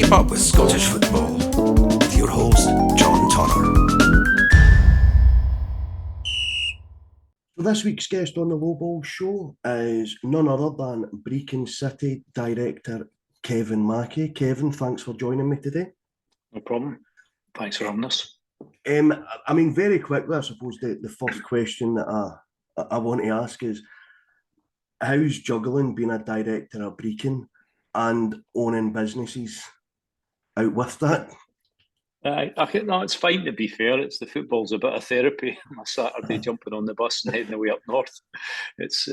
Keep up with Scottish football with your host, John Turner. So this week's guest on the Low Ball Show is none other than Brechin City director Kevin Mackie. Kevin, thanks for joining me today. No problem. Thanks for having us. Very quickly, I suppose the first question that I want to ask is, how's juggling being a director of Brechin and owning businesses out with that? I think no, it's fine, to be fair. It's the football's a bit of therapy. On a Saturday, jumping on the bus and heading away up north. It's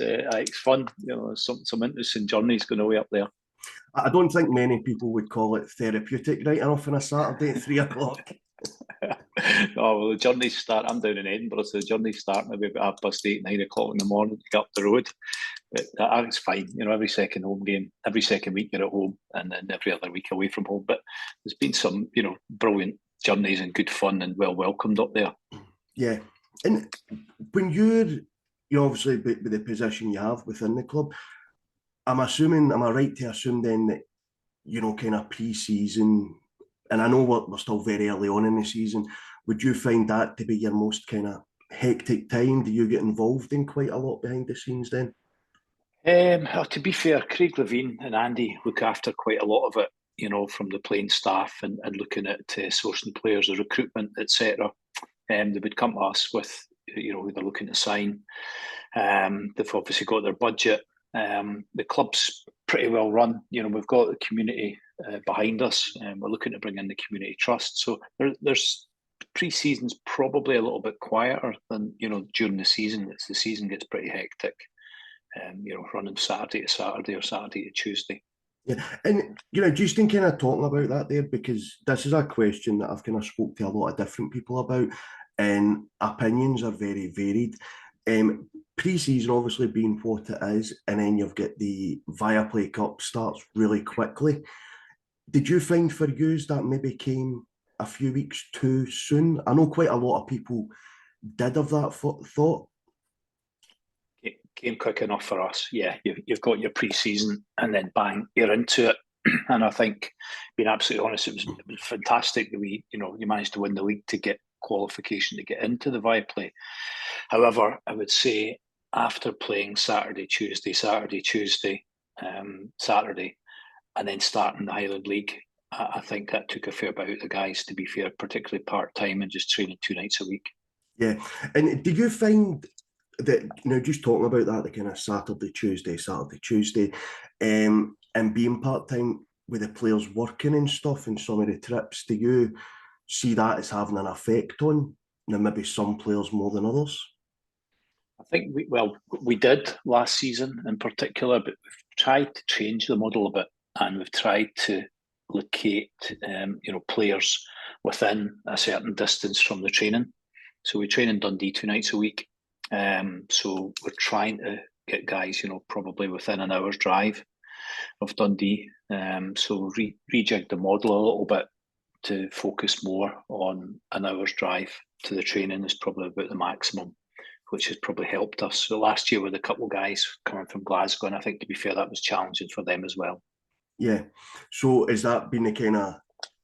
fun. Some interesting journeys going away up there. I don't think many people would call it therapeutic right enough on a Saturday at 3 o'clock. Well, the journeys start. I'm down in Edinburgh, so the journeys start maybe about 8:30, 9 o'clock in the morning to get up the road. But it's fine. Every second home game, every second week you're at home, and then every other week away from home. But there's been some, brilliant journeys and good fun and well welcomed up there. Yeah, and when you're obviously with the position you have within the club, am I right to assume then that kind of pre-season, and I know we're still very early on in the season, would you find that to be your most kind of hectic time? Do you get involved in quite a lot behind the scenes then? To be fair, Craig Levine and Andy look after quite a lot of it, from the playing staff and looking at sourcing players, the recruitment, etc. They would come to us with, who they're looking to sign. They've obviously got their budget. The club's pretty well run. We've got the community behind us, and we're looking to bring in the community trust. So there's pre-season's probably a little bit quieter than during the season. The season gets pretty hectic. Running Saturday to Saturday or Saturday to Tuesday. Yeah, and just in kind of talking about that there, because this is a question that I've kind of spoke to a lot of different people about, and opinions are very varied. Pre-season obviously being what it is, and then you've got the Viaplay Cup starts really quickly. Did you find for you that maybe came a few weeks too soon? I know quite a lot of people did have that thought. It came quick enough for us. Yeah, you've got your pre-season and then bang, you're into it. And I think, being absolutely honest, it was fantastic that you managed to win the league to get qualification to get into the Viaplay. However, I would say after playing Saturday, Tuesday, and then starting the Highland League, I think that took a fair bit out of the guys, to be fair, particularly part-time and just training 2 nights a week. Yeah. And did you find that, just talking about that, the kind of Saturday, Tuesday, and being part-time with the players working and stuff and some of the trips, do you see that as having an effect on maybe some players more than others? I think we did last season in particular, but we've tried to change the model a bit, and we've tried to locate players within a certain distance from the training. So we train in Dundee 2 nights a week. So we're trying to get guys, probably within an hour's drive of Dundee. So rejig the model a little bit to focus more on an hour's drive to the training is probably about the maximum, which has probably helped us. So last year with a couple of guys coming from Glasgow, and I think, to be fair, that was challenging for them as well. Yeah. So has that been the kind of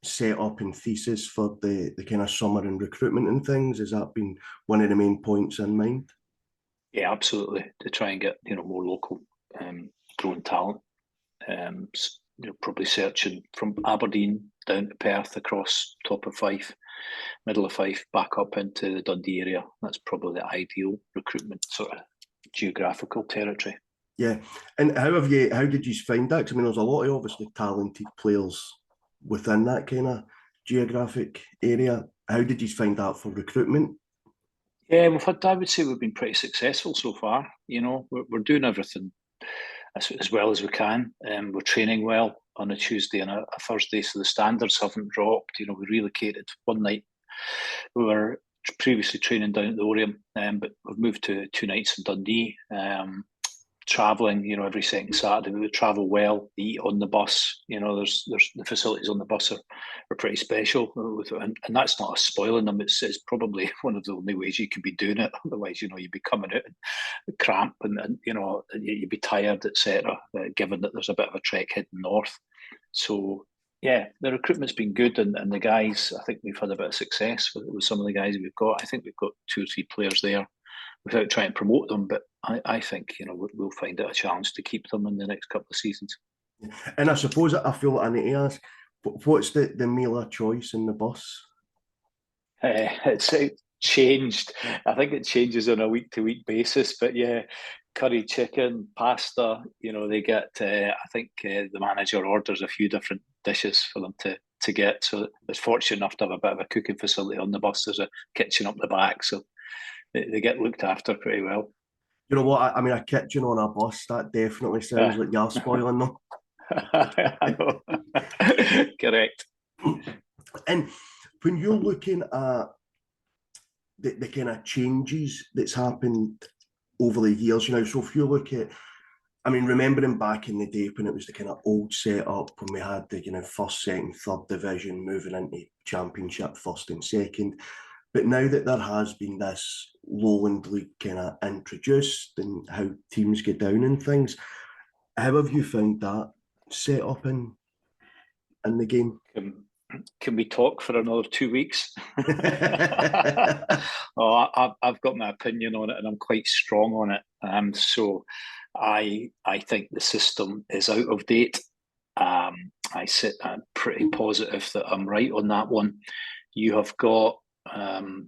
set up and thesis for the kind of summer and recruitment and things? Has that been one of the main points in mind? Yeah, absolutely. To try and get more local growing talent. Probably searching from Aberdeen down to Perth, across top of Fife, middle of Fife, back up into the Dundee area. That's probably the ideal recruitment sort of geographical territory. Yeah. And how did you find that? 'Cause there's a lot of obviously talented players within that kind of geographic area. How did you find that for recruitment? Yeah, I would say we've been pretty successful so far. We're doing everything as well as we can. We're training well on a Tuesday and a Thursday, so the standards haven't dropped. We relocated one night. We were previously training down at the Oriam, but we've moved to 2 nights in Dundee. Traveling, every second Saturday, we would travel well, eat on the bus. There's the facilities on the bus are pretty special, and that's not us spoiling them. It's probably one of the only ways you could be doing it. Otherwise, you'd be coming out and cramp, and you'd be tired, etc. Given that there's a bit of a trek heading north, so Yeah, the recruitment's been good, and the guys, I think we've had a bit of success with some of the guys we've got. I think we've got 2 or 3 players there without trying to promote them, but I think we'll find it a challenge to keep them in the next couple of seasons. And I suppose I feel like I need to ask, what's the meal of choice in the bus? It's changed. I think it changes on a week-to-week basis, but yeah, curry chicken, pasta. They get. I think the manager orders a few different dishes for them to get. So it's fortunate enough to have a bit of a cooking facility on the bus. There's a kitchen up the back, so they get looked after pretty well. You know what? I mean, a kitchen on a bus, that definitely sounds like you're spoiling them. I know. Correct. And when you're looking at the kind of changes that's happened over the years, so if you look at, I mean, remembering back in the day when it was the kind of old setup, when we had the, first, second, third division moving into championship, first and second. But now that there has been this lowland league kind of introduced and how teams get down and things, how have you found that set up in the game? Can we talk for another 2 weeks? I've got my opinion on it, and I'm quite strong on it. So I think the system is out of date. I'm pretty positive that I'm right on that one. You have got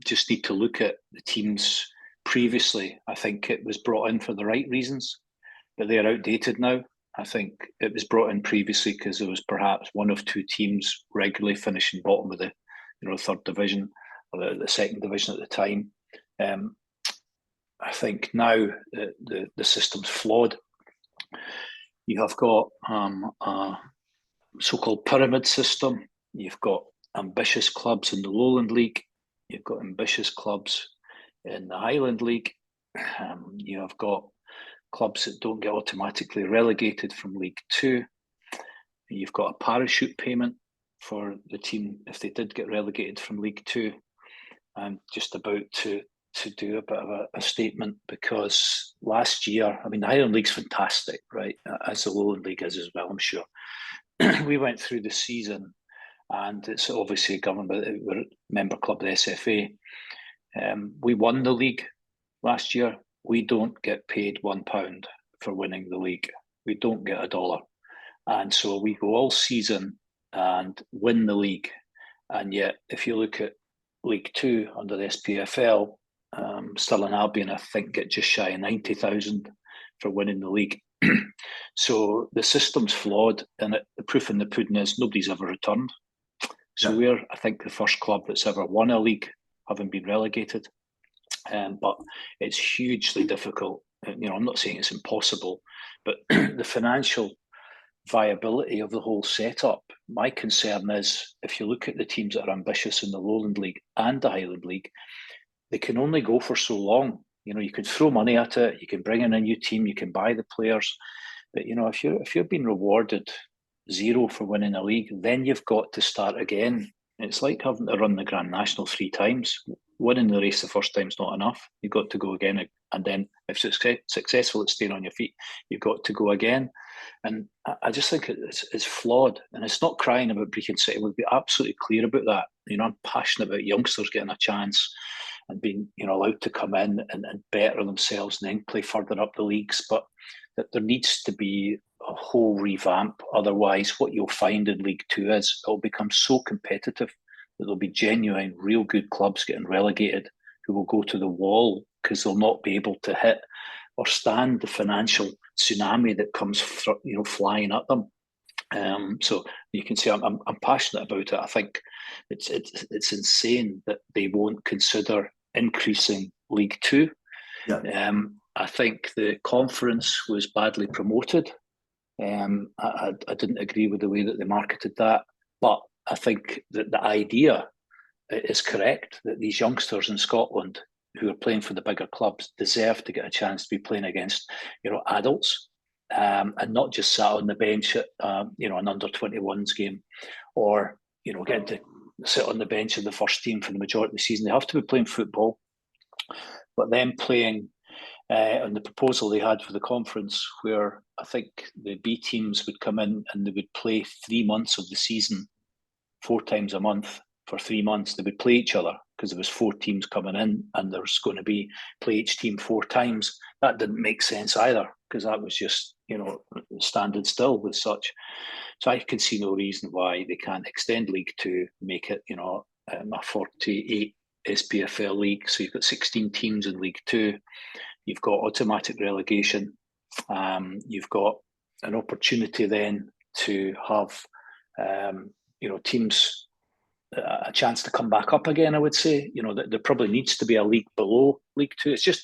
just need to look at the teams previously. I think it was brought in for the right reasons, but they're outdated now. I think it was brought in previously because there was perhaps 1 of 2 teams regularly finishing bottom of the third division or the second division at the time. I think now the system's flawed. You have got a so-called pyramid system. You've got ambitious clubs in the Lowland League. You've got ambitious clubs in the Highland League. You have got clubs that don't get automatically relegated from League Two. You've got a parachute payment for the team if they did get relegated from League Two. I'm just about to do a bit of a statement, because last year, I mean, the Highland League's fantastic, right? As the Lowland League is as well, I'm sure. We went through the season, and it's obviously governed by the member club, the SFA. We won the league last year. We don't get paid £1 for winning the league. We don't get $1. And so we go all season and win the league. And yet, if you look at League Two under the SPFL, Stirling Albion, I think, get just shy of 90,000 for winning the league. So the system's flawed, and the proof in the pudding is nobody's ever returned. So we're, I think, the first club that's ever won a league, having been relegated. But it's hugely difficult. I'm not saying it's impossible, but the financial viability of the whole setup, my concern is, if you look at the teams that are ambitious in the Lowland League and the Highland League, they can only go for so long. You can throw money at it, you can bring in a new team, you can buy the players, but if you're being rewarded zero for winning a league, then you've got to start again. It's like having to run the Grand National 3 times. Winning the race the first time's not enough. You've got to go again, and then if successful at staying on your feet, you've got to go again. And I just think it's flawed, and it's not crying about Brechin City. We'll be absolutely clear about that. I'm passionate about youngsters getting a chance and being allowed to come in and better themselves and then play further up the leagues. But that there needs to be a whole revamp. Otherwise, what you'll find in League Two is it'll become so competitive that there'll be genuine, real good clubs getting relegated who will go to the wall because they'll not be able to hit or stand the financial tsunami that comes flying at them. So you can see I'm passionate about it. I think it's insane that they won't consider increasing League Two. Yeah. I think the conference was badly promoted. I didn't agree with the way that they marketed that, but I think that the idea is correct, that these youngsters in Scotland who are playing for the bigger clubs deserve to get a chance to be playing against adults, and not just sat on the bench at an under-21s game, or getting to sit on the bench of the first team for the majority of the season. They have to be playing football, but then playing on the proposal they had for the conference, where I think the B teams would come in and they would play 3 months of the season 4 times a month for 3 months. They would play each other because there was 4 teams coming in and there's going to be play each team 4 times. That didn't make sense either, because that was just, standing still with such. So I can see no reason why they can't extend League Two, make it, a 48 SPFL league. So you've got 16 teams in League Two. You've got automatic relegation. You've got an opportunity then to have, teams a chance to come back up again. I would say, there probably needs to be a league below League Two. It's just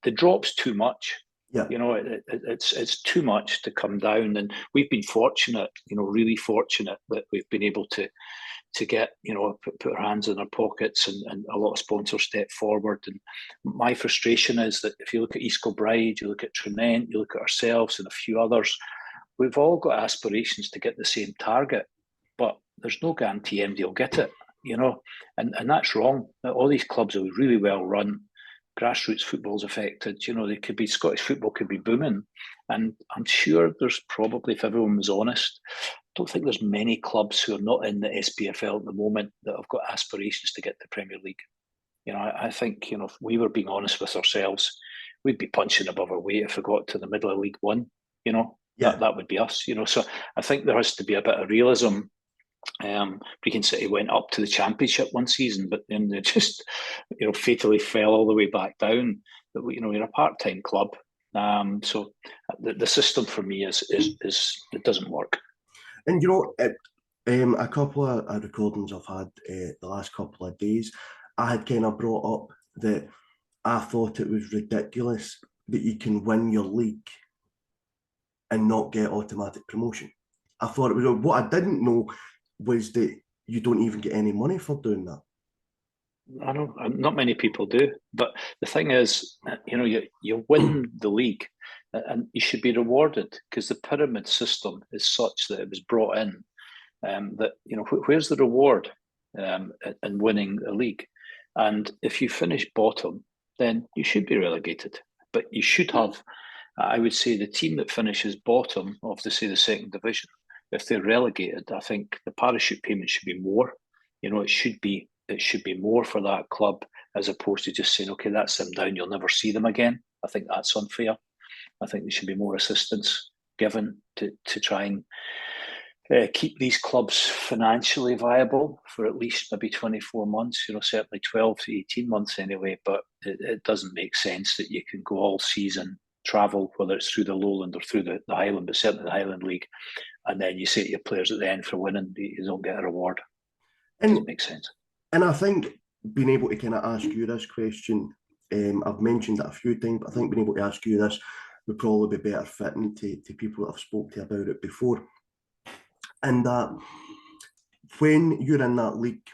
the drop's too much. Yeah. It's too much to come down, and we've been fortunate, really fortunate that we've been able to get, put our hands in our pockets and a lot of sponsors step forward. And my frustration is that if you look at East Kilbride, you look at Trinent, you look at ourselves and a few others, we've all got aspirations to get the same target, but there's no guarantee MD will get it, and that's wrong. All these clubs are really well run. Grassroots football's affected. They could be, Scottish football could be booming, and I'm sure there's probably, if everyone was honest, I don't think there's many clubs who are not in the SPFL at the moment that have got aspirations to get the Premier League. I think, if we were being honest with ourselves, we'd be punching above our weight if we got to the middle of League One. That would be us. So I think there has to be a bit of realism. Brechin City went up to the Championship one season, but then they just, fatally fell all the way back down. But we're a part-time club, so the system for me is it doesn't work. And a couple of recordings I've had the last couple of days, I had kind of brought up that I thought it was ridiculous that you can win your league and not get automatic promotion. I thought it was, what I didn't know was that you don't even get any money for doing that. I know not many people do, but the thing is, you win the league, and you should be rewarded, because the pyramid system is such that it was brought in that where's the reward in winning a league? And if you finish bottom, then you should be relegated. But you should have, I would say, the team that finishes bottom of the second division, if they're relegated, I think the parachute payment should be more. It should be more for that club, as opposed to just saying, okay, that's them down, you'll never see them again. I think that's unfair. I think there should be more assistance given to try and keep these clubs financially viable for at least maybe 24 months, certainly 12 to 18 months anyway. But it doesn't make sense that you can go all season, travel, whether it's through the lowland or through the highland, but certainly the Highland League, and then you say to your players at the end, for winning, you don't get a reward. It doesn't make sense. And I think being able to kind of ask you this question, I've mentioned it a few times, but I think being able to ask you this would probably be better fitting to people that I've spoke to about it before. And that when you're in that league,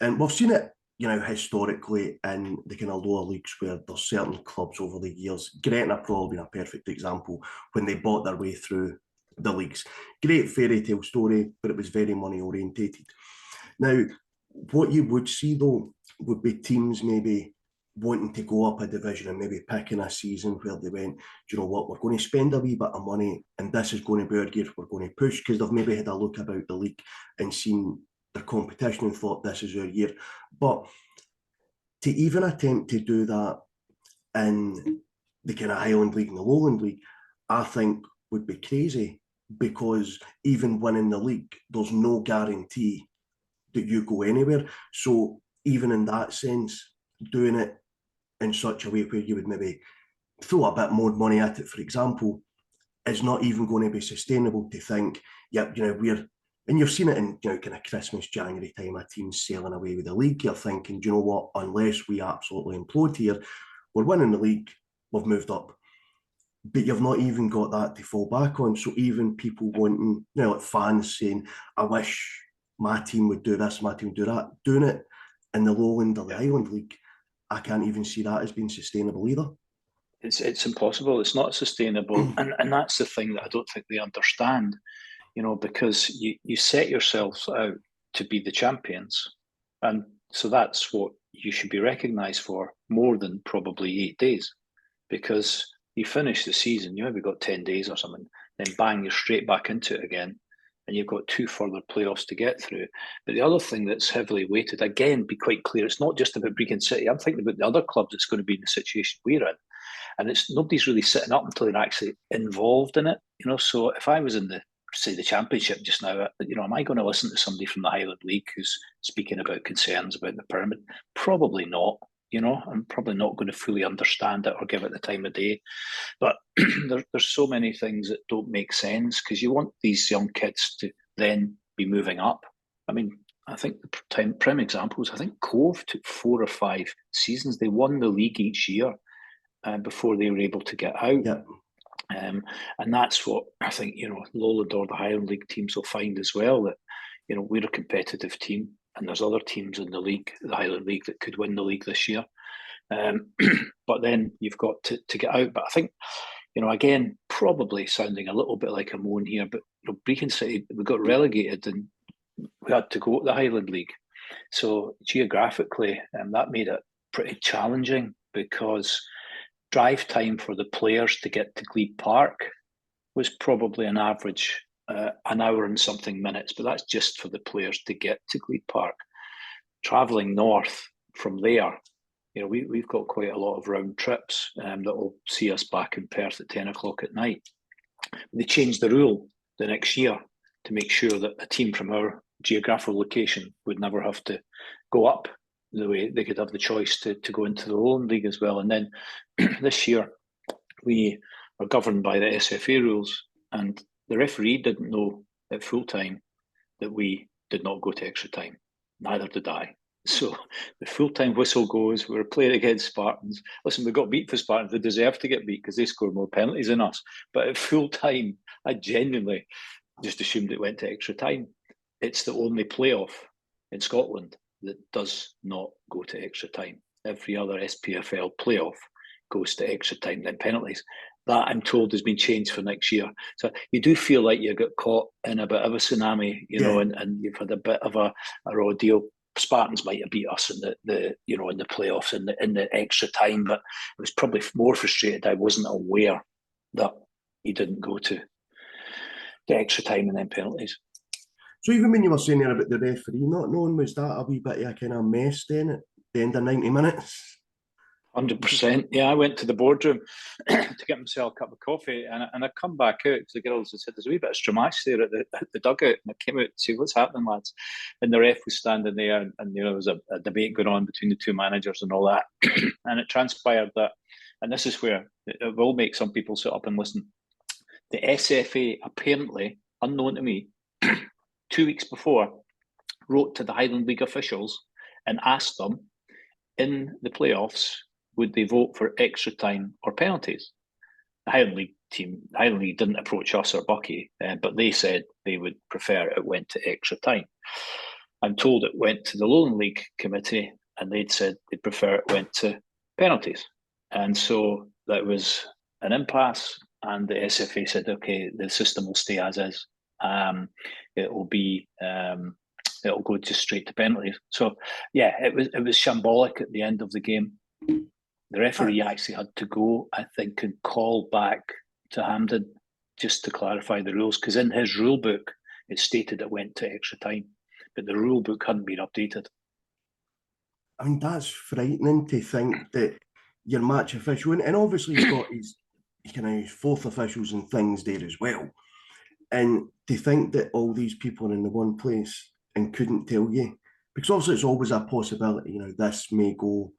and we've seen it, historically in the kind of lower leagues, where there's certain clubs over the years, Gretna have probably been a perfect example, when they bought their way through the leagues. Great fairy tale story, but it was very money orientated. Now, what you would see though would be teams maybe wanting to go up a division and maybe picking a season where they went, do you know what, we're going to spend a wee bit of money and this is going to be our year, we're going to push, because they've maybe had a look about the league and seen their competition and thought this is our year. But to even attempt to do that in the kind of Highland League and the Lowland League, I think would be crazy, because even winning the league, there's no guarantee that you go anywhere. So even in that sense, doing it in such a way where you would maybe throw a bit more money at it, for example, is not even going to be sustainable. To think, we're, and you've seen it in kind of Christmas, January time, a team sailing away with the league. You're thinking, do you know what, unless we absolutely implode here, we're winning the league, we've moved up. But you've not even got that to fall back on. So even people wanting, like fans saying, I wish my team would do this, my team would do that, doing it in the Lowland or the Highland League, I can't even see that as being sustainable either. It's impossible. It's not sustainable. And that's the thing that I don't think they understand, because you set yourselves out to be the champions. And so that's what you should be recognised for, more than probably 8 days. because you finish the season, you maybe got 10 days or something, then bang, you're straight back into it again. And you've got 2 further playoffs to get through. But the other thing that's heavily weighted, again, be quite clear, it's not just about Brechin City. I'm thinking about the other clubs that's going to be in the situation we're in. And it's nobody's really sitting up until they're actually involved in it. So if I was in the Championship just now, am I going to listen to somebody from the Highland League who's speaking about concerns about the pyramid? Probably not. I'm probably not going to fully understand it or give it the time of day. But there's so many things that don't make sense, because you want these young kids to then be moving up. I mean, I think the prime examples, I think Cove took 4 or 5 seasons. They won the league each year before they were able to get out. Yep. And that's what I think, Lowland or the Highland League teams will find as well, that, we're a competitive team, and there's other teams in the league, the Highland League, that could win the league this year. But then you've got to get out. But I think, again, probably sounding a little bit like a moan here, but Brechin City, we got relegated and we had to go to the Highland League. So geographically, that made it pretty challenging, because drive time for the players to get to Glebe Park was probably an average an hour and something minutes, but that's just for the players to get to Glebe Park. Travelling north from there, we've got quite a lot of round trips that will see us back in Perth at 10 o'clock at night. They changed the rule the next year to make sure that a team from our geographical location would never have to go up. The way they could have the choice to go into the lowland league as well. And then this year we are governed by the SFA rules, and the referee didn't know at full time that we did not go to extra time. Neither did I. So the full-time whistle goes, we're playing against Spartans. Listen, we got beat for Spartans. They deserve to get beat because they scored more penalties than us. But at full-time, I genuinely just assumed it went to extra time. It's the only playoff in Scotland that does not go to extra time. Every other SPFL playoff goes to extra time, then penalties. That, I'm told, has been changed for next year. So you do feel like you got caught in a bit of a tsunami, and you've had a bit of a ordeal. Spartans might have beat us in the in the playoffs in the extra time, but it was probably more frustrated I wasn't aware that he didn't go to the extra time and then penalties. So even when you were saying there about the referee not knowing, was that a wee bit of a kind of mess then at the end of 90 minutes? 100%. Yeah, I went to the boardroom to get myself a cup of coffee, and I come back out because the girls had said there's a wee bit of stramash there at the dugout, and I came out to see what's happening, lads. And the ref was standing there, and there was a debate going on between the two managers and all that. And it transpired that, and this is where it will make some people sit up and listen. The SFA apparently, unknown to me, 2 weeks before, wrote to the Highland League officials and asked them in the playoffs, would they vote for extra time or penalties? The Highland League didn't approach us or Bucky, but they said they would prefer it went to extra time. I'm told it went to the Lowland League committee, and they'd said they'd prefer it went to penalties. And so that was an impasse, and the SFA said, okay, the system will stay as is. It'll go just straight to penalties. So yeah, it was shambolic at the end of the game. The referee actually had to go, I think, and call back to Hampden just to clarify the rules, because in his rule book it stated it went to extra time, but the rule book hadn't been updated. I mean, that's frightening to think that your match official, and obviously he's got his kind of fourth officials and things there as well, and to think that all these people are in the one place and couldn't tell you, because obviously it's always a possibility, this may go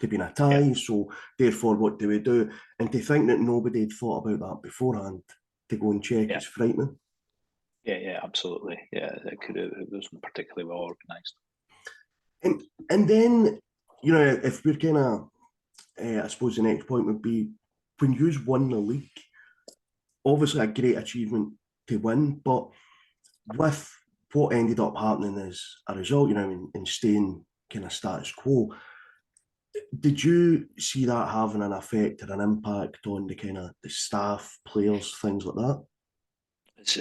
to being a tie, so therefore what do we do? And to think that nobody had thought about that beforehand to go and check is frightening. Yeah, absolutely. Yeah, it wasn't particularly well organised. And then, if we're kind of, I suppose the next point would be, when you won the league, obviously a great achievement to win, but with what ended up happening as a result, in staying kind of status quo, did you see that having an effect or an impact on the kind of the staff, players, things like that?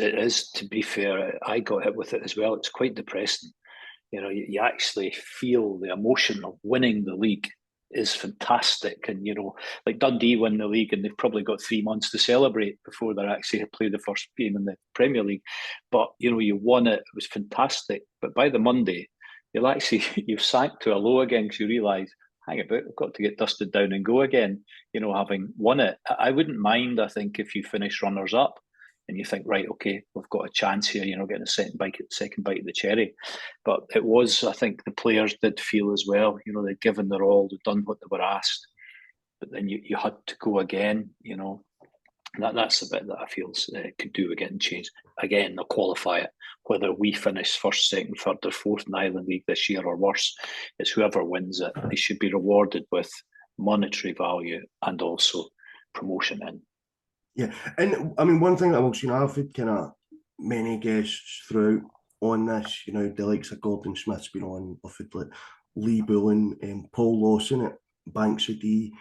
It is, to be fair. I got hit with it as well. It's quite depressing. You actually feel the emotion of winning the league is fantastic. And, like Dundee win the league and they've probably got 3 months to celebrate before they're actually play the first game in the Premier League. But, you won it. It was fantastic. But by the Monday, you've sank to a low again because you realise, hang about, we've got to get dusted down and go again, having won it. I wouldn't mind, I think, if you finish runners up and you think, right, okay, we've got a chance here, getting a second bite of the cherry. But it was, I think the players did feel as well, they'd given their all, they'd done what they were asked, but then you had to go again, That's the bit that I feel could do with getting changed. Again, they'll qualify it. Whether we finish first, second, third or fourth in the Highland League this year or worse, it's whoever wins it. They should be rewarded with monetary value and also promotion in. Yeah, and I mean, one thing that I've seen, I've had kind of many guests throughout on this, the likes of Gordon Smith's been on, I've had like Lee Bullen, Paul Lawson at Banks D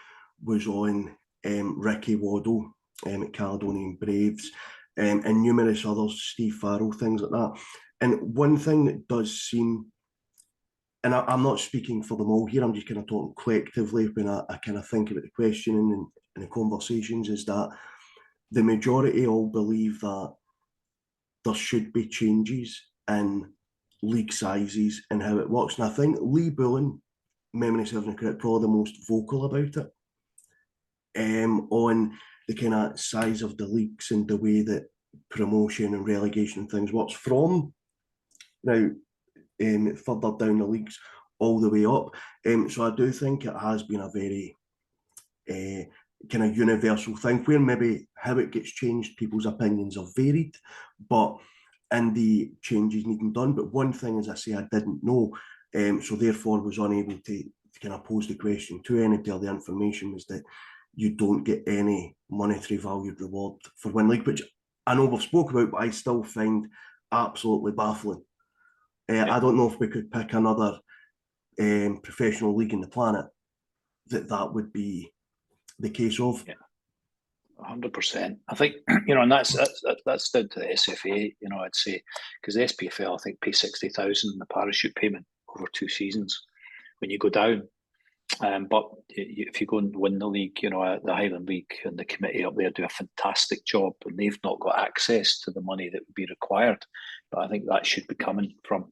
was on, Ricky Waddle at Caledonian Braves, and numerous others, Steve Farrell, things like that. And one thing that does seem, and I'm not speaking for them all here, I'm just kind of talking collectively when I kind of think about the questioning and the conversations, is that the majority all believe that there should be changes in league sizes and how it works. And I think Lee Bullen, memory serving correct, probably the most vocal about it, on the kind of size of the leagues and the way that promotion and relegation and things works from now further down the leagues all the way up. So I do think it has been a very kind of universal thing where maybe how it gets changed, people's opinions are varied, but in the changes needing done. But one thing, as I say, I didn't know, so therefore was unable to kind of pose the question to anybody, or the information was that you don't get any monetary valued reward for win league, which I know we've spoke about, but I still find absolutely baffling. I don't know if we could pick another professional league in the planet that would be the case of. 100%. I think, and that's down to the SFA, I'd say, because the SPFL, I think, pay 60,000 in the parachute payment over 2 seasons when you go down. But if you go and win the league, the Highland League and the committee up there do a fantastic job, and they've not got access to the money that would be required. But I think that should be coming from,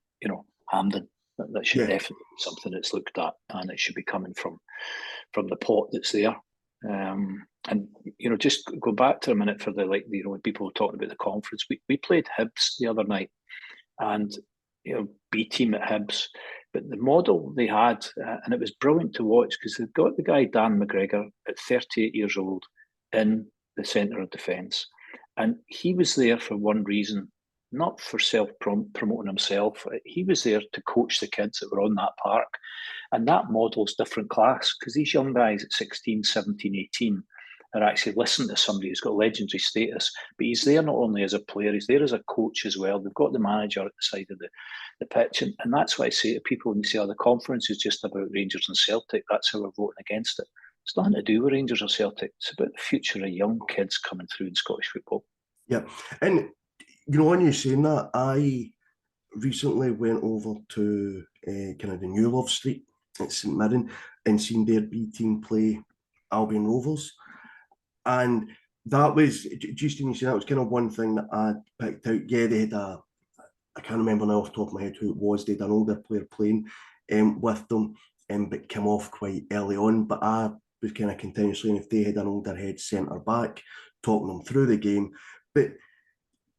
Hampden. That should definitely be something that's looked at, and it should be coming from the pot that's there. And just go back to a minute for when people were talking about the conference. We played Hibs the other night, and B team at Hibs, but the model they had, and it was brilliant to watch because they've got the guy Dan McGregor at 38 years old in the centre of defence, and he was there for one reason, not for promoting himself. He was there to coach the kids that were on that park, and that model's different class because these young guys at 16, 17, 18 are actually listening to somebody who's got legendary status, but he's there not only as a player, he's there as a coach as well. They've got the manager at the side of the pitch, and that's why I say to people when you say, the conference is just about Rangers and Celtic, that's how we're voting against it. It's nothing to do with Rangers or Celtic. It's about the future of young kids coming through in Scottish football. Yeah, and when you're saying that, I recently went over to kind of the New Love Street at St Mirren and seen their B team play Albion Rovers. And that was, just in that was kind of one thing that I picked out. Yeah, they had I can't remember now off the top of my head who it was. They had an older player playing with them, but came off quite early on. But I was kind of continuously, and if they had an older head centre back, talking them through the game. But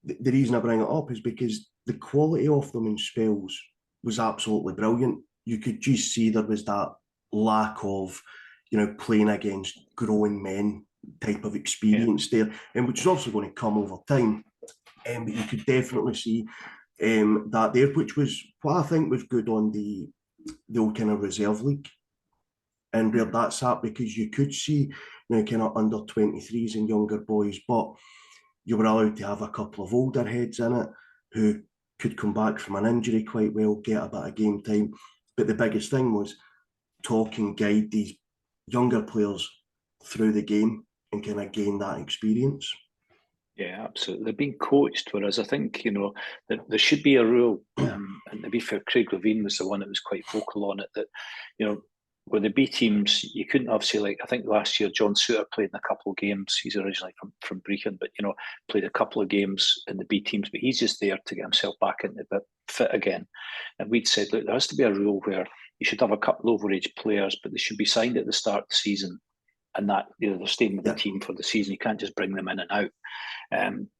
the reason I bring it up is because the quality of them in spells was absolutely brilliant. You could just see there was that lack of, playing against grown men type of experience there, and which is also going to come over time. But you could definitely see that there, which was what I think was good on the old kind of reserve league, and where that's at, because you could see kind of under 23s and younger boys, but you were allowed to have a couple of older heads in it who could come back from an injury quite well, get a bit of game time. But the biggest thing was talk and guide these younger players through the game and kind of gain that experience. Yeah, absolutely. They're being coached, whereas I think, there should be a rule, and to be fair, Craig Levine was the one that was quite vocal on it, that, with the B teams, you couldn't have, say, like, I think last year John Suter played in a couple of games. He's originally from Brechin, but, you know, played a couple of games in the B teams, but he's just there to get himself back into the fit again. And we'd said, look, there has to be a rule where you should have a couple of overage players, but they should be signed at the start of the season, and that, you know, they're staying with the team for the season. You can't just bring them in and out.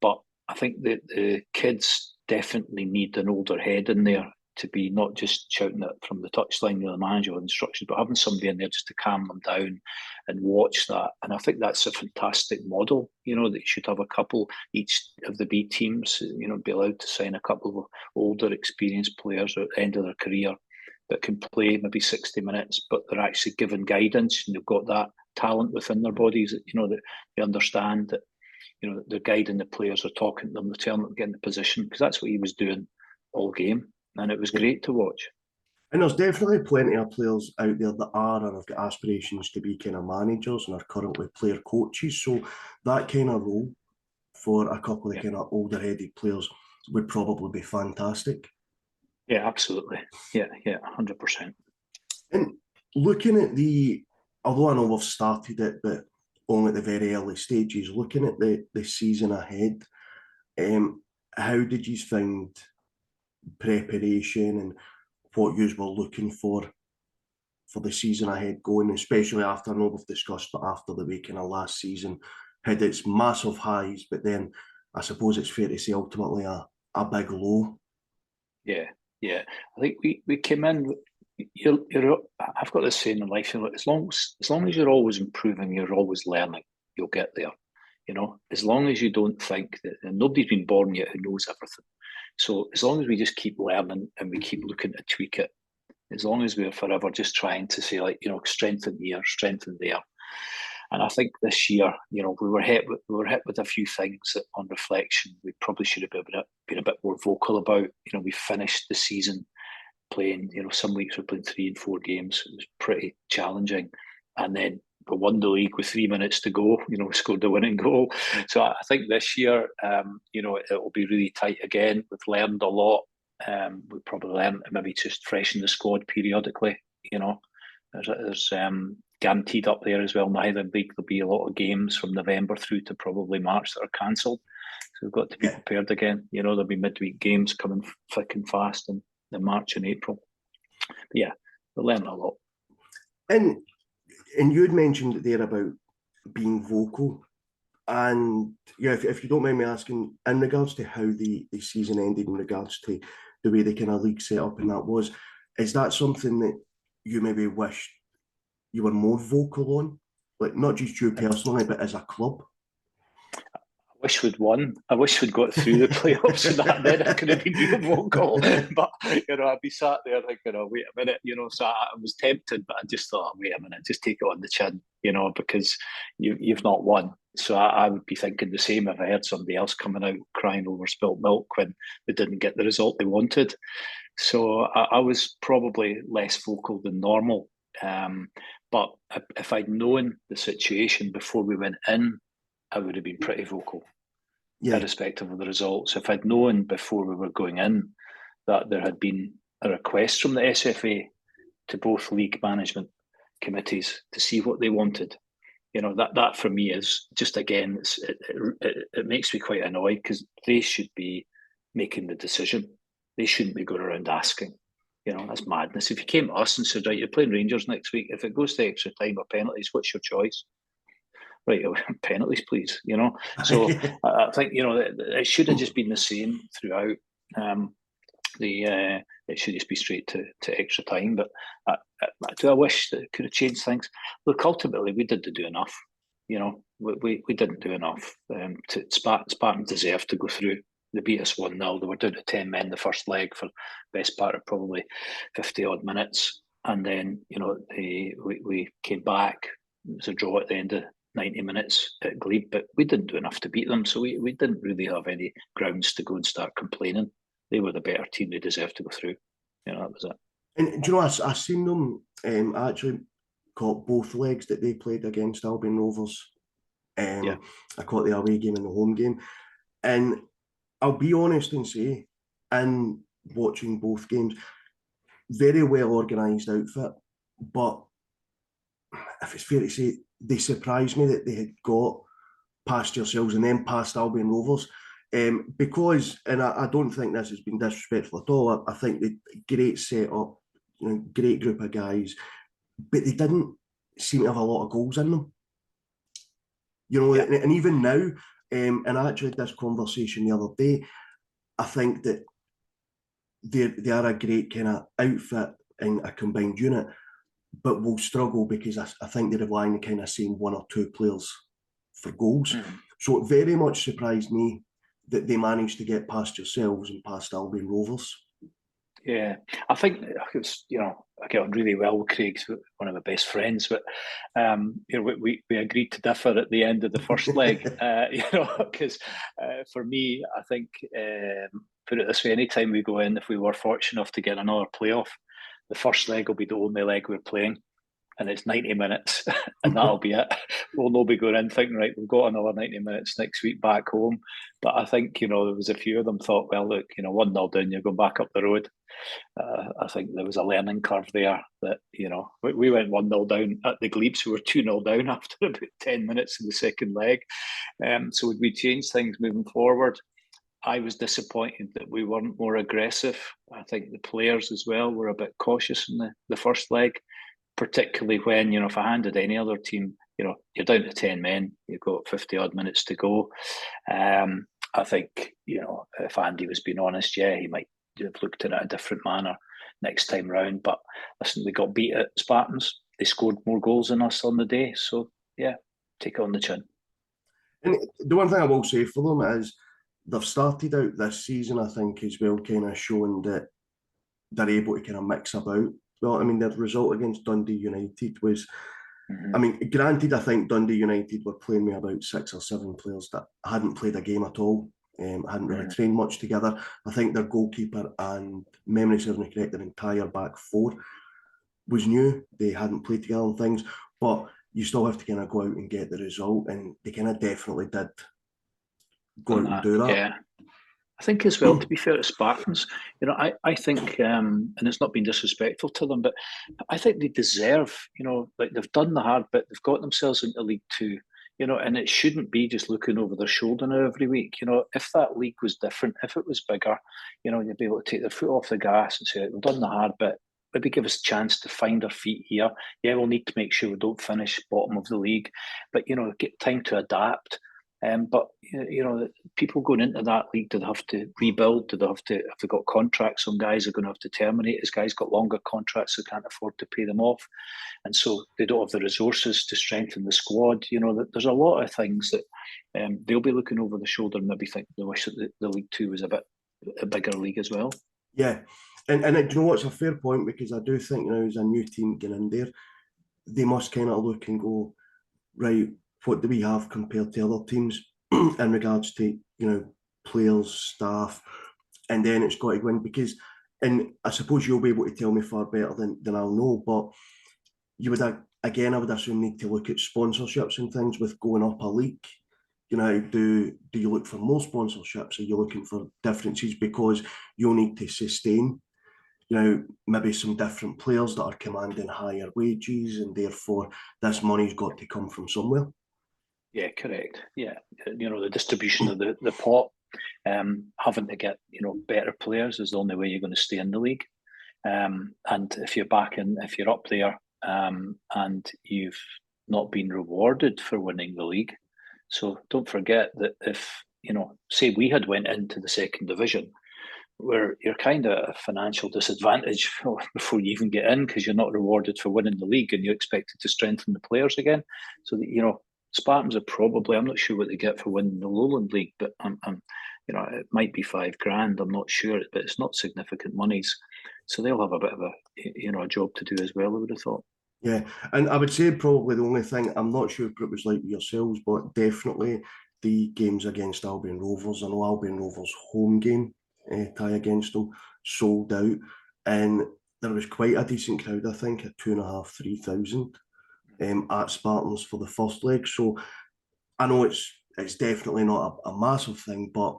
But I think that the kids definitely need an older head in there to be not just shouting it from the touchline, you know, the manager with instructions, but having somebody in there just to calm them down and watch that. And I think that's a fantastic model, you know, that you should have a couple, each of the B teams, you know, be allowed to sign a couple of older, experienced players at the end of their career that can play maybe 60 minutes, but they're actually given guidance and they've got that talent within their bodies, that, you know, that they understand that, you know, they're guiding the players, they're talking to them, they're telling them to get in the position, because that's what he was doing all game. And it was great to watch. And there's definitely plenty of players out there that are and have got aspirations to be kind of managers and are currently player coaches. So that kind of role for a couple of kind of older-headed players would probably be fantastic. Yeah, absolutely. Yeah, 100%. And looking at although I know we've started it, but only at the very early stages, looking at the season ahead, how did you find preparation and what you were looking for the season ahead going, especially after, I know we've discussed, but after the weekend of last season had its massive highs, but then I suppose it's fair to say ultimately a big low. Yeah. I think we came in. I've got this saying in life: as long as you're always improving, you're always learning, you'll get there. You know, as long as you don't think that, and nobody's been born yet who knows everything. So as long as we just keep learning and we keep looking to tweak it, as long as we're forever just trying to say, like, you know, strengthen here, strengthen there. And I think this year, you know, we were hit with a few things that, on reflection, we probably should have been a bit more vocal about. You know, we finished the season playing, you know, some weeks we're playing 3 and 4 games. It was pretty challenging. And then we won the league with 3 minutes to go, you know, we scored the winning goal. So I think this year, you know, it will be really tight again. We've learned a lot. We've probably learned to maybe just freshen the squad periodically, you know. There's guaranteed up there as well in the Highland League. There'll be a lot of games from November through to probably March that are cancelled. So we've got to be prepared again. You know, there'll be midweek games coming thick and fast in March and April. But yeah, we learned a lot. And you had mentioned there about being vocal. And yeah, if you don't mind me asking, in regards to how the season ended, in regards to the way the kind of league set up and that was, is that something that you maybe wished you were more vocal on? Like, not just you personally, but as a club? I wish we'd won. I wish we'd got through the playoffs and that then I could have been real vocal. But, you know, I'd be sat there thinking, oh, wait a minute, you know, so I was tempted, but I just thought, wait a minute, just take it on the chin, you know, because you've not won. So I would be thinking the same if I heard somebody else coming out crying over spilt milk when they didn't get the result they wanted. So I was probably less vocal than normal. But if I'd known the situation before we went in, I would have been pretty vocal, irrespective of the results. If I'd known before we were going in that there had been a request from the SFA to both league management committees to see what they wanted, you know, that for me is just, again, it makes me quite annoyed, because they should be making the decision. They shouldn't be going around asking. You know, that's madness. If you came to us and said, right, you're playing Rangers next week, if it goes to extra time or penalties, what's your choice? Right, penalties, please, you know. So I think, you know, it should have just been the same throughout. It should just be straight to extra time. But do I wish that it could have changed things? Look, ultimately, we didn't do enough. You know, we didn't do enough. Spartans deserved to go through. They beat us 1-0. They were down to 10 men the first leg for the best part of probably 50 odd minutes. And then, you know, we came back. It was a draw at the end of 90 minutes at Glebe, but we didn't do enough to beat them. So we didn't really have any grounds to go and start complaining. They were the better team. They deserved to go through. You know, that was it. And do you know, I seen them actually caught both legs that they played against Albion Rovers. I caught the away game and the home game. And I'll be honest and say, in watching both games, very well organised outfit, but if it's fair to say, they surprised me that they had got past yourselves and then past Albion Rovers. Because, and I don't think this has been disrespectful at all, I think they great setup, great group of guys, but they didn't seem to have a lot of goals in them. And even now, and I actually had this conversation the other day, I think that they are a great kind of outfit in a combined unit, but will struggle because I think they rely on the kind of same one or two players for goals. So it very much surprised me that they managed to get past yourselves and past Albion Rovers. Yeah, I think it's, I get on really well with Craig, one of my best friends, but we agreed to differ at the end of the first leg, because for me, I think, put it this way, anytime we go in, if we were fortunate enough to get another playoff, the first leg will be the only leg we're playing. And it's 90 minutes, and that'll be it. We'll not be going in thinking, right, we've got another 90 minutes next week back home. But I think, there was a few of them thought, well, look, 1-0 down, you're going back up the road. I think there was a learning curve there that, we went 1-0 down at the Glebes, we were 2-0 down after about 10 minutes in the second leg. So would we change things moving forward? I was disappointed that we weren't more aggressive. I think the players as well were a bit cautious in the first leg. Particularly when, if I handed any other team, you're down to 10 men, you've got 50 odd minutes to go. I think, if Andy was being honest, he might have looked at it a different manner next time round. But listen, we got beat at Spartans. They scored more goals than us on the day. So, take it on the chin. And the one thing I will say for them is they've started out this season, I think, as well, kind of showing that they're able to kind of mix about. Well, I mean, the result against Dundee United was, granted, I think Dundee United were playing with about 6 or 7 players that hadn't played a game at all, hadn't really trained much together. I think their goalkeeper and, memory serves me correct, their entire back four was new. They hadn't played together and things, but you still have to kind of go out and get the result, and they kind of definitely did go out and do that. Yeah. I think as well, to be fair to Spartans, I think, and it's not been disrespectful to them, but I think they deserve, like they've done the hard bit, they've got themselves into League Two, and it shouldn't be just looking over their shoulder now every week. If that league was different, if it was bigger, you'd be able to take their foot off the gas and say, we've done the hard bit, maybe give us a chance to find our feet here. Yeah, we'll need to make sure we don't finish bottom of the league, but, get time to adapt. But people going into that league, do they have to rebuild? Do they have they got contracts? Some guys are going to have to terminate. As guys got longer contracts, they can't afford to pay them off, and so they don't have the resources to strengthen the squad. There's a lot of things that they'll be looking over the shoulder and maybe think they wish that the League Two was a bigger league as well. Yeah, and do you know what's a fair point, because I do think as a new team getting in there, they must kind of look and go, right, what do we have compared to other teams in regards to, players, staff, and then it's got to go in, because, and I suppose you'll be able to tell me far better than I'll know, but you would, again, I would assume, need to look at sponsorships and things with going up a league. Do you look for more sponsorships? Are you looking for differences because you'll need to sustain, maybe some different players that are commanding higher wages, and therefore this money's got to come from somewhere? Yeah, correct. Yeah, the distribution of the pot, having to get better players is the only way you're going to stay in the league. And if you're if you're up there, and you've not been rewarded for winning the league, so don't forget that if say we had went into the second division, where you're kind of at a financial disadvantage before you even get in, because you're not rewarded for winning the league, and you're expected to strengthen the players again. So that Spartans are probably, I'm not sure what they get for winning the Lowland League, but it might be $5,000. I'm not sure, but it's not significant monies. So they'll have a bit of a job to do as well, I would have thought. Yeah, and I would say probably the only thing, I'm not sure if it was like yourselves, but definitely the games against Albion Rovers. I know Albion Rovers' home game, tie against them, sold out, and there was quite a decent crowd, I think, at 2,500, 3,000. At Spartans for the first leg. So I know it's definitely not a massive thing, but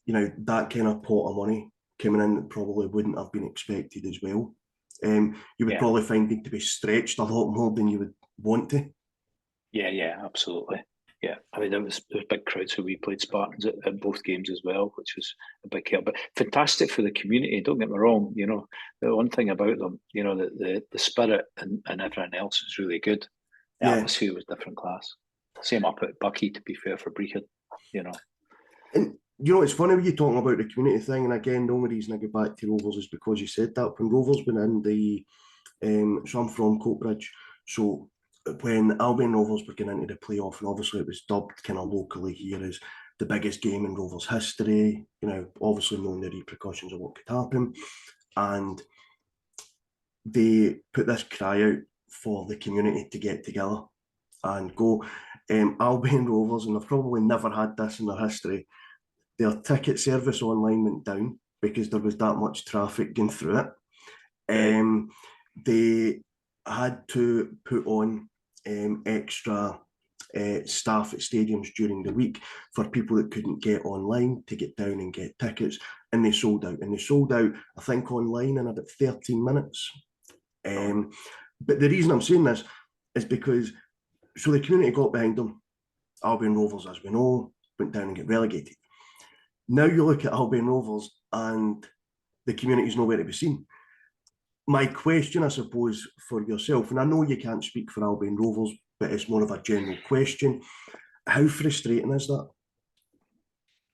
that kind of pot of money coming in probably wouldn't have been expected as well. You would probably find it to be stretched a lot more than you want to. Yeah, absolutely. Yeah, I mean, there was big crowds when we played Spartans at both games as well, which was a big help. But fantastic for the community. Don't get me wrong. The one thing about them, the spirit and everything else is really good. The Yeah. atmosphere was different class. Same up at Bucky, to be fair, for Brechin. And it's funny when you're talking about the community thing. And again, the only reason I go back to Rovers is because you said that when Rovers went in the, so I'm from Coatbridge, so when Albion Rovers were getting into the playoff, and obviously it was dubbed kind of locally here as the biggest game in Rovers history, obviously knowing the repercussions of what could happen. And they put this cry out for the community to get together and go. Albion Rovers, and they've probably never had this in their history, their ticket service online went down because there was that much traffic going through it. They had to put on extra staff at stadiums during the week for people that couldn't get online to get down and get tickets, and they sold out. And they sold out, I think, online in about 13 minutes. But the reason I'm saying this is because, so the community got behind them. Albion Rovers, as we know, went down and get relegated. Now you look at Albion Rovers and the community's nowhere to be seen. My question, I suppose, for yourself, and I know you can't speak for Albion Rovers, but it's more of a general question. How frustrating is that?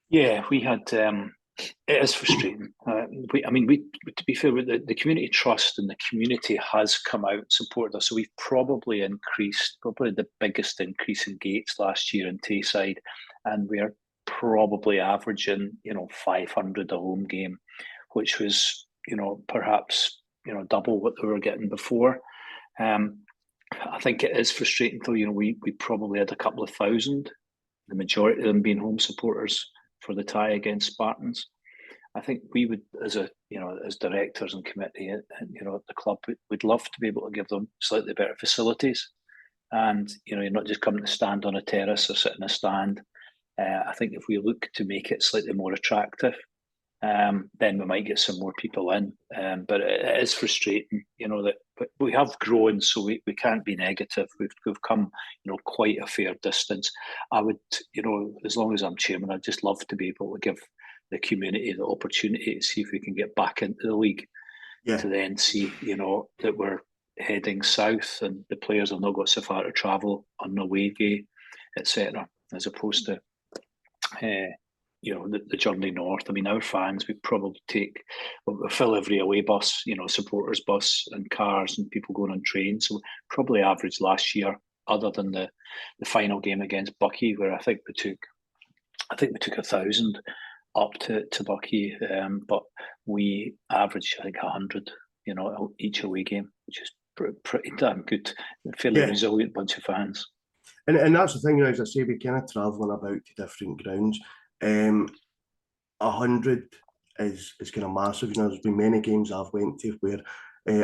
Yeah, we had. It is frustrating. To be fair, the community trust and the community has come out and supported us. So we've probably the biggest increase in gates last year in Tayside, and we're probably averaging 500 a home game, which was perhaps double what they were getting before. I think it is frustrating though. We probably had a couple of thousand, the majority of them being home supporters for the tie against Spartans. I think we would, as directors and committee at the club, would love to be able to give them slightly better facilities. And you're not just coming to stand on a terrace or sit in a stand. I think if we look to make it slightly more attractive, then we might get some more people in. But it is frustrating, that we have grown, so we can't be negative. We've come, quite a fair distance. I would, as long as I'm chairman, I'd just love to be able to give the community the opportunity to see if we can get back into the league. Yeah. To then see, that we're heading south and the players have not got so far to travel on the away day, etc., as opposed to the journey north. I mean, our fans, we probably we fill every away bus, supporters bus and cars and people going on trains. So probably average last year, other than the final game against Bucky, where I think we took 1,000 up to Bucky, but we averaged, I think, 100, each away game, which is pretty damn good. Fairly resilient bunch of fans. And that's the thing, as I say, we kind of travelling about to different grounds. 100 is kind of massive. There's been many games I've went to where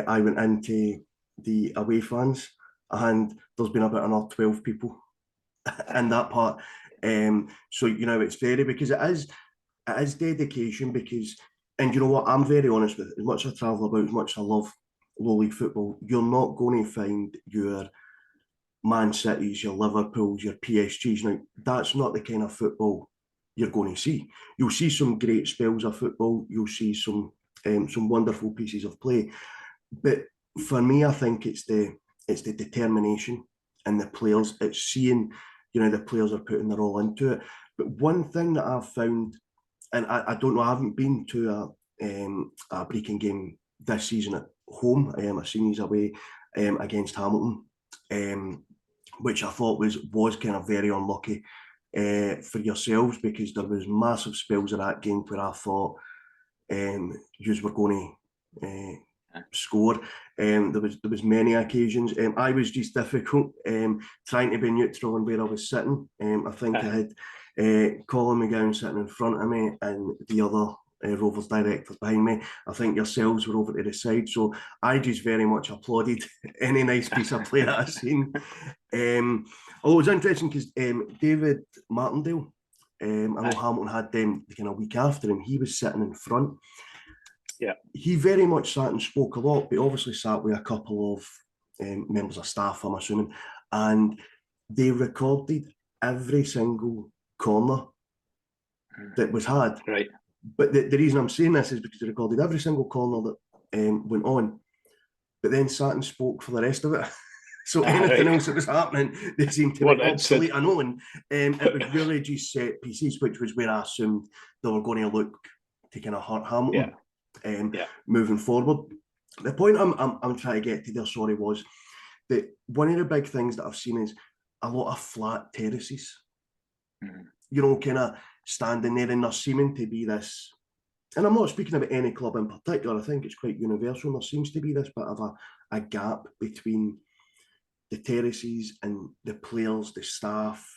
I went into the away fans and there's been about another 12 people in that part. So, it's very, because it is dedication, because, and you know what, I'm very honest with it, as much as I travel about, as much as I love low league football, you're not going to find your Man Cities, your Liverpools, your PSGs. Now, that's not the kind of football you're going to see. You'll see some great spells of football. You'll see some wonderful pieces of play. But for me, I think it's the determination and the players. It's seeing, the players are putting their all into it. But one thing that I've found, and I don't know, I haven't been to a Brechin game this season at home. I've seen these away against Hamilton, which I thought was kind of very unlucky for yourselves, because there was massive spells of that game where I thought yous were going to score. There was many occasions. I was just difficult trying to be neutral and where I was sitting. I think I had Colin McGowan sitting in front of me and the other Rovers directors behind me. I think yourselves were over to the side, so I just very much applauded any nice piece of play that I seen. Although it was interesting because David Martindale, I know Hamilton had them the kind of week after him, he was sitting in front. Yeah, he very much sat and spoke a lot, but obviously sat with a couple of members of staff, I'm assuming, and they recorded every single corner that was had. Right. But the reason I'm saying this is because they recorded every single corner that went on, but then sat and spoke for the rest of it. So anything else that was happening, they seemed to be obsolete and unknown. It was really just set pieces, which was where I assumed they were going to look to kind of hurt Hamilton moving forward. The point I'm trying to get to there, sorry, was that one of the big things that I've seen is a lot of flat terraces. You know, kind of standing there, and there's seeming to be this, and I'm not speaking about any club in particular, I think it's quite universal, there seems to be this bit of a gap between the terraces and the players, the staff.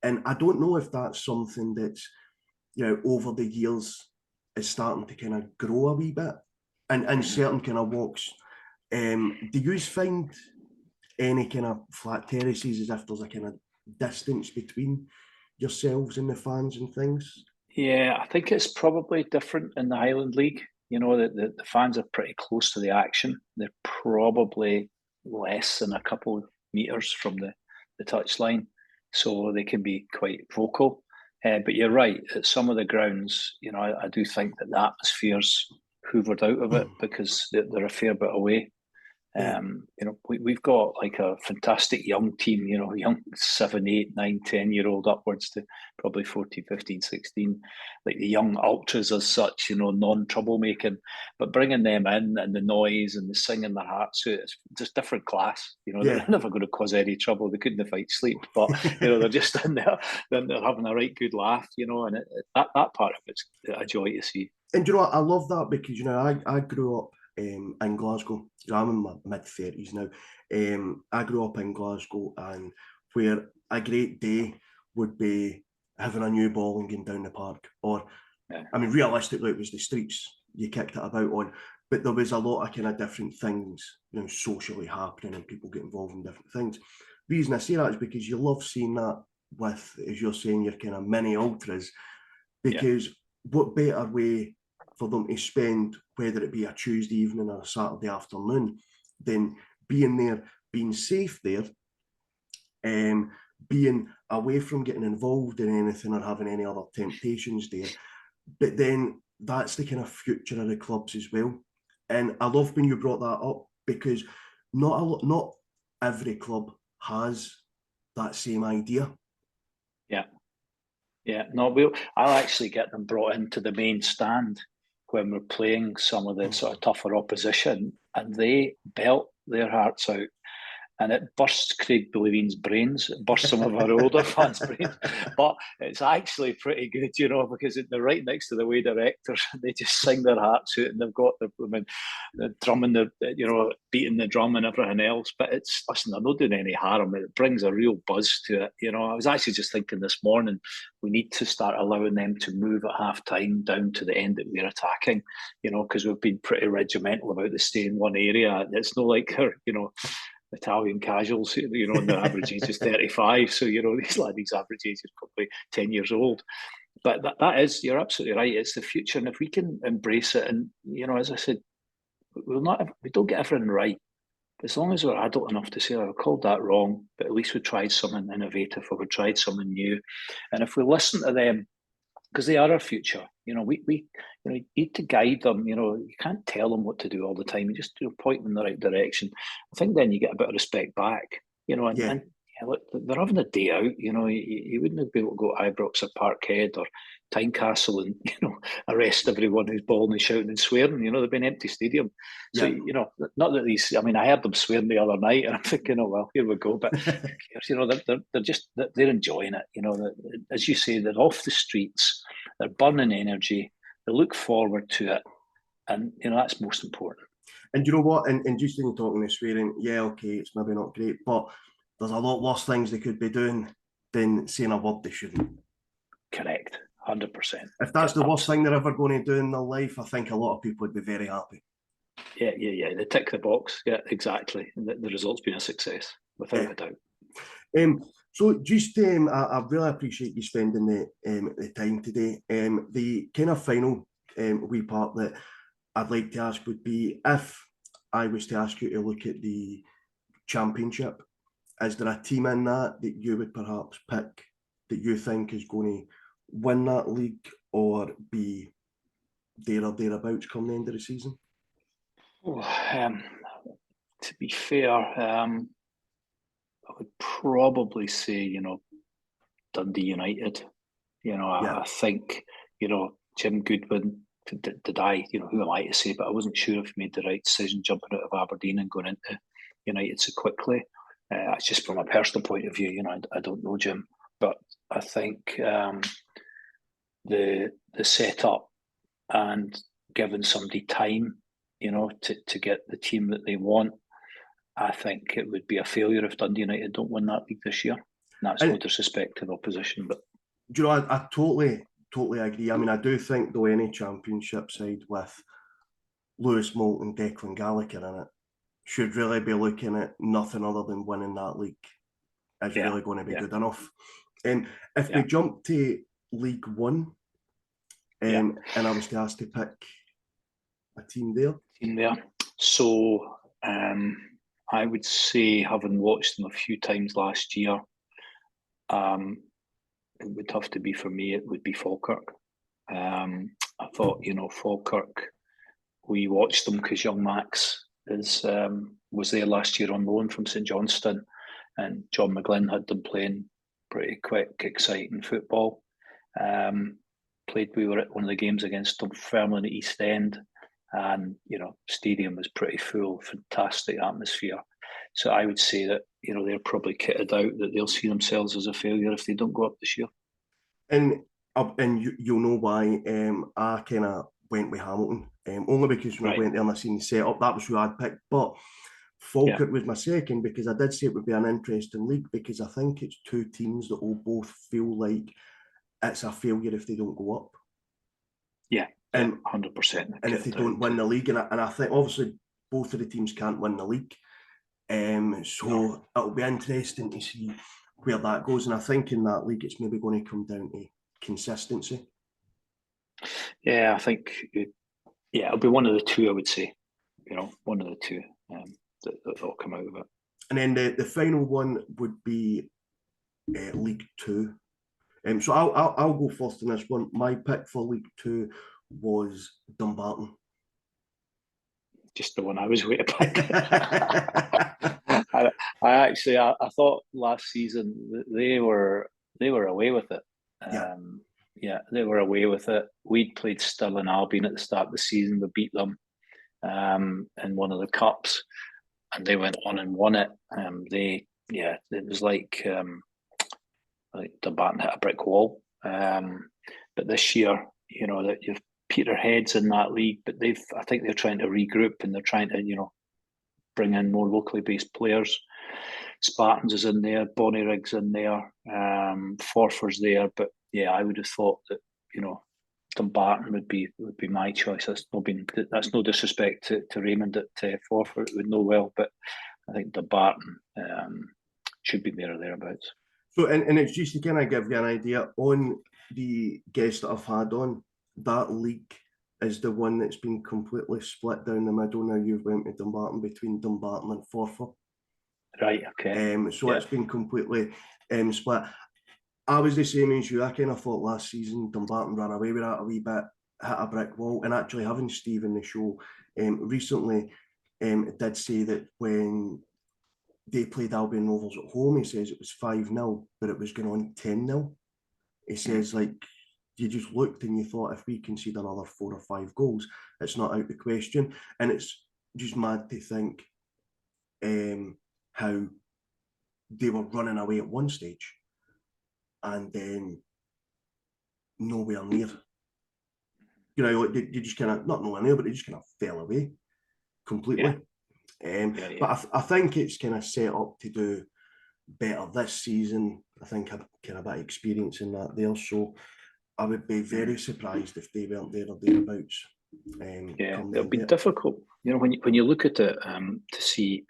And I don't know if that's something that's, you know, over the years is starting to kind of grow a wee bit. And certain kind of walks. Do you find any kind of flat terraces as if there's a kind of distance between yourselves and the fans and things? Yeah, I think it's probably different in the Highland League. You know, the fans are pretty close to the action. They're probably less than a couple of meters from the touchline, so they can be quite vocal. But you're right, at some of the grounds, you know, I do think that the atmosphere's hoovered out of it because they're a fair bit away. You know, we've got like a fantastic young team, you know, young 7, 8, 9, 10-year-old upwards to probably 14, 15, 16, like the young ultras as such, you know, non-troublemaking, but bringing them in and the noise and the singing their hearts out, it's just different class. You know, they're never going to cause any trouble. They couldn't fight sleep, but, you know, they're just in there, then they're having a right good laugh, you know, and that part of it's a joy to see. And you know what, I love that because, you know, I grew up in Glasgow. I'm in my mid-30s now. I grew up in Glasgow, and where a great day would be having a new ball and going down the park. Or, I mean, realistically, it was the streets you kicked it about on, but there was a lot of kind of different things, you know, socially happening and people get involved in different things. The reason I say that is because you love seeing that with, as you're saying, your kind of mini ultras, because what better way for them to spend, whether it be a Tuesday evening or a Saturday afternoon, than being there, being safe there, being away from getting involved in anything or having any other temptations there. But then that's the kind of future of the clubs as well. And I love when you brought that up, because not every club has that same idea. No, I'll actually get them brought into the main stand when we're playing some of the sort of tougher opposition, and they belt their hearts out. And it bursts Craig Billevine's brains, it bursts some of our older fans' brains. But it's actually pretty good, you know, because they're right next to the way directors. They just sing their hearts out, and they've got the drumming, you know, beating the drum and everything else. But listen, they're not doing any harm. It brings a real buzz to it. You know, I was actually just thinking this morning, we need to start allowing them to move at half time down to the end that we're attacking, you know, because we've been pretty regimental about the stay in one area. It's not like they're, you know, Italian casuals, you know, and their average age is 35. So, you know, these ladies' average age is probably 10 years old. But that is, you're absolutely right. It's the future. And if we can embrace it, and, you know, as I said, we don't get everything right. But as long as we're adult enough to say, I called that wrong, but at least we tried something innovative, or we tried something new. And if we listen to them, because they are our future, you know, we you know, you need to guide them. You know, you can't tell them what to do all the time. You just point them in the right direction. I think then you get a bit of respect back. You know, and look, they're having a day out. You know, you wouldn't be able to go to Ibrox or Parkhead or Tynecastle and, you know, arrest everyone who's bawling and shouting and swearing. You know, there'd be an empty stadium. So, you know, not that these. I mean, I heard them swearing the other night, and I'm thinking, oh well, here we go. But you know, they're enjoying it. You know, as you say, they're off the streets. They're burning energy. They look forward to it, and you know that's most important. And you know what? And just in talking of swearing, yeah, okay, it's maybe not great, but there's a lot worse things they could be doing than saying a word they shouldn't. Correct, 100%. If that's the worst thing they're ever going to do in their life, I think a lot of people would be very happy. Yeah. They tick the box. Yeah, exactly. And the result's been a success, without a doubt. So just, I really appreciate you spending the time today. The kind of final wee part that I'd like to ask would be, if I was to ask you to look at the championship is there a team in that you would perhaps pick that you think is going to win that league or be there or thereabouts come the end of the season? To be fair, I would probably say, Dundee United. I think, Jim Goodwin, did I, who am I to say, but I wasn't sure if he made the right decision jumping out of Aberdeen and going into United so quickly. It's just from a personal point of view, I don't know Jim, but I think the setup and giving somebody time, to get the team that they want, I think it would be a failure if Dundee United don't win that league this year. And that's no disrespect to the opposition, but do you know, I totally agree. I mean, I do think though any championship side with Lewis Moulton, Declan Gallagher in it should really be looking at nothing other than winning that league. Is really going to be good enough. If we jump to League One, and I was to ask to pick a team there. So I would say, having watched them a few times last year, it would have to be for me. It would be Falkirk. I thought, Falkirk. We watched them because young Max was there last year on loan from St Johnstone, and John McGlynn had them playing pretty quick, exciting football. We were at one of the games against Dunfermline at East End, and stadium was pretty full, fantastic atmosphere. So I would say that they're probably kitted out that they'll see themselves as a failure if they don't go up this year. And you'll know why. I kind of went with Hamilton, only because when I went there and I seen the setup, that was who I'd picked. But Falkirk was my second, because I did say it would be an interesting league, because I think it's two teams that will both feel like it's a failure if they don't go up. Yeah, and 100%. And if they don't win the league, and I think obviously both of the teams can't win the league, so it'll be interesting to see where that goes. And I think in that league, it's maybe going to come down to consistency. Yeah, I think it'll be one of the two. I would say, one of the two that'll come out of it. And then the final one would be League Two. So I'll go first in this one. My pick for League Two was Dumbarton. Just the one I was waiting for. I thought last season they were away with it. They were away with it. We'd played Stirling Albion at the start of the season. We beat them in one of the cups, and they went on and won it. It was like Dumbarton hit a brick wall. But this year, that you've Peterhead's in that league, but I think they're trying to regroup, and they're trying to, bring in more locally based players. Spartans is in there, Bonnyrig's in there, Forfar's there, but I would have thought that Dumbarton would be my choice. That's no disrespect to Raymond at Forfar, would know well, but I think Dumbarton should be there or thereabouts. So, and it's just to kind of give you an idea on the guests that I've had on, that league is the one that's been completely split down the middle. Now you've went to Dumbarton, between Dumbarton and Forfar. Right, okay. It's been completely split. I was the same as you. I kind of thought last season Dumbarton ran away with that a wee bit, hit a brick wall. And actually having Steve in the show recently did say that when they played Albion Rovers at home, he says it was 5-0, but it was going on 10-0. He says, you just looked and you thought, if we concede another 4 or 5 goals, it's not out the question. And it's just mad to think how they were running away at one stage and then nowhere near. They just kind of, not nowhere near, but they just kind of fell away completely. But I think it's kind of set up to do better this season. I think I've kind of a bit of experience in that there. So I would be very surprised if they weren't there or thereabouts. It'll be difficult. When you look at it to see,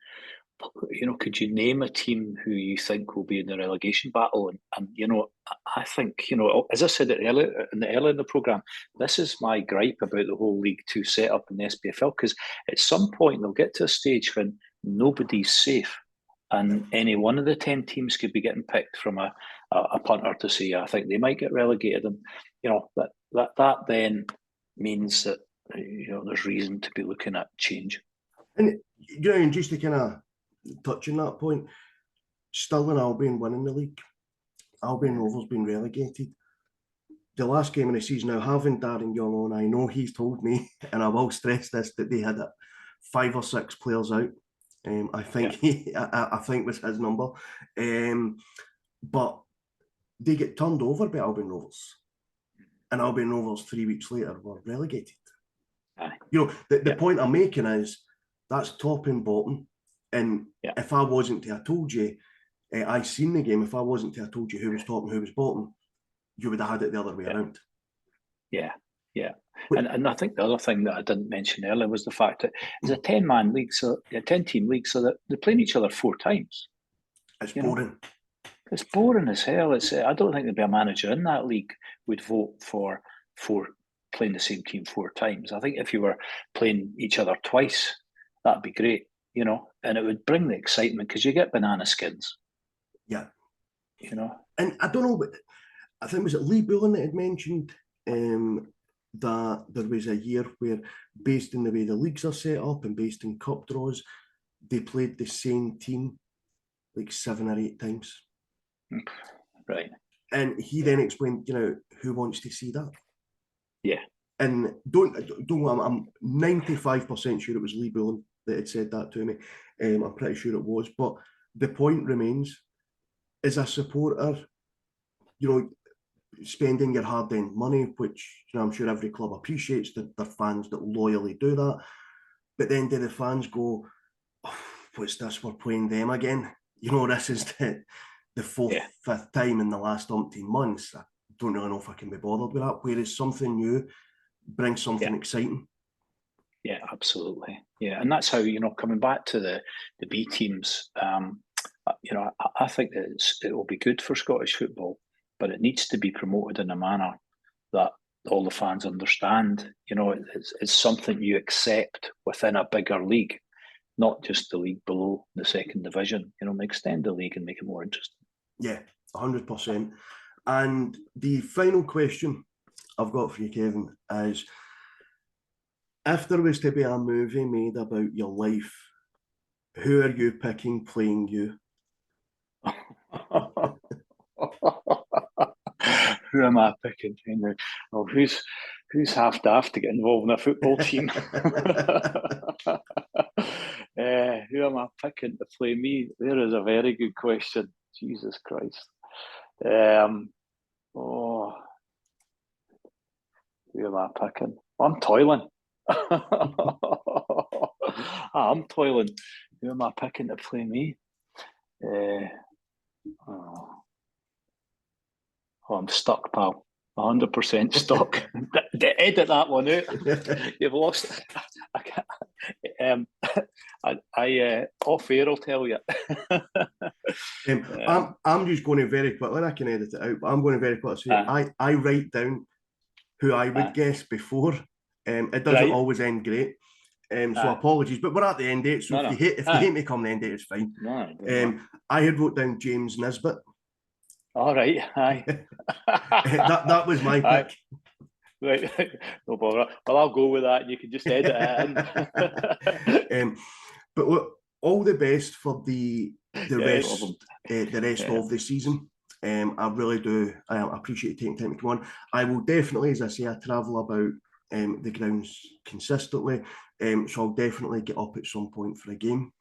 could you name a team who you think will be in the relegation battle? And I think, as I said earlier in the programme, this is my gripe about the whole League Two setup in the SPFL, because at some point they'll get to a stage when nobody's safe. and any one of the 10 teams could be getting picked from a punter to say, I think they might get relegated, and that then means that there's reason to be looking at change. And and just to kind of touch on that point, Stirling Albion winning the league, Albion Rovers being relegated. The last game of the season, now having Darren Young on, I know he's told me, and I will stress this, that they had 5 or 6 players out. I think I think was his number. But they get turned over by Albion Rovers, and Albion Rovers 3 weeks later were relegated. Aye. The point I'm making is that's top and bottom. And if I wasn't to have told you, I seen the game. If I wasn't to have told you who was top and who was bottom, you would have had it the other way around. Yeah. And I think the other thing that I didn't mention earlier was the fact that it's a 10-man league, so a 10-team league, so that they're playing each other 4 times. It's boring. It's boring as hell. I don't think there'd be a manager in that league would vote for playing the same team 4 times. I think if you were playing each other twice, that'd be great, and it would bring the excitement because you get banana skins. Yeah. And I don't know, but I think was it Lee Bullen that had mentioned that there was a year where, based on the way the leagues are set up and based on cup draws, they played the same team like 7 or 8 times. Right. And he then explained, who wants to see that? Yeah. And I'm 95% sure it was Lee Bullen that had said that to me. I'm pretty sure it was. But the point remains, as a supporter, spending your hard-earned money, which I'm sure every club appreciates, that their fans that loyally do that. But then do the fans go, oh, what's this? We're playing them again. This is the 4th, 5th time in the last umpteen months. I don't really know if I can be bothered with that. Whereas something new brings something exciting. Yeah, absolutely. Yeah, and that's how, coming back to the B teams, I think that it will be good for Scottish football, but it needs to be promoted in a manner that all the fans understand. It's something you accept within a bigger league, not just the league below the 2nd division. Extend the league and make it more interesting. Yeah, 100%. And the final question I've got for you, Kevin, is if there was to be a movie made about your life, who are you picking playing you? Who am I picking? Well, who's half daft to get involved in a football team? Who am I picking to play me? There is a very good question. Jesus Christ. Who am I picking? I'm toiling. I'm toiling. Who am I picking to play me? I'm stuck, pal. 100% stuck. Edit that one out. You've lost. I can't. I off air, I'll tell you. I'm just going to very quickly, and I can edit it out, but I'm going to very quickly say I write down who I would guess before. It doesn't always end great. So apologies, but we're at the end date. So if you hate me come the end date, it's fine. I had wrote down James Nisbet. All right, aye. that was my pick. Right, no bother. Well, I'll go with that. You can just edit it in. But look, all the best for the rest of the season. I really do. I appreciate you taking time to come on. I will definitely, as I say, I travel about the grounds consistently. So I'll definitely get up at some point for a game.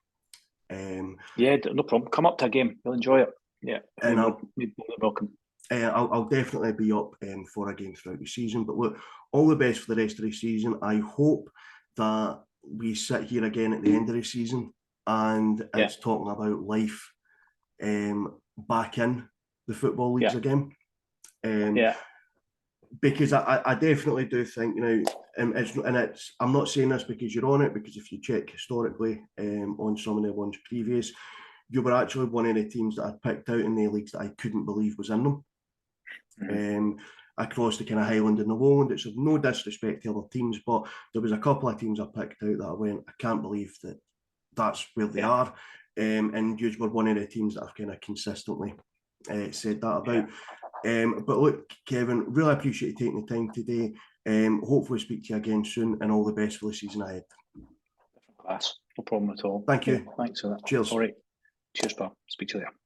Yeah, no problem. Come up to a game. You'll enjoy it. Yeah, and you're welcome. I'll definitely be up for a game throughout the season. But look, all the best for the rest of the season. I hope that we sit here again at the end of the season and it's talking about life back in the football leagues again. Because I definitely do think, I'm not saying this because you're on it, because if you check historically on some of the ones previous, you were actually one of the teams that I picked out in the leagues that I couldn't believe was in them. Across the kind of Highland and the lowland. It's of no disrespect to other teams, but there was a couple of teams I picked out that I went, I can't believe that that's where they are. and you were one of the teams that I've kind of consistently said that about. But look, Kevin, really appreciate you taking the time today. Hopefully speak to you again soon, and all the best for the season ahead. Class, no problem at all. Thank you. Thanks for that. Cheers. All right. Cheers, pal. Speak to you later.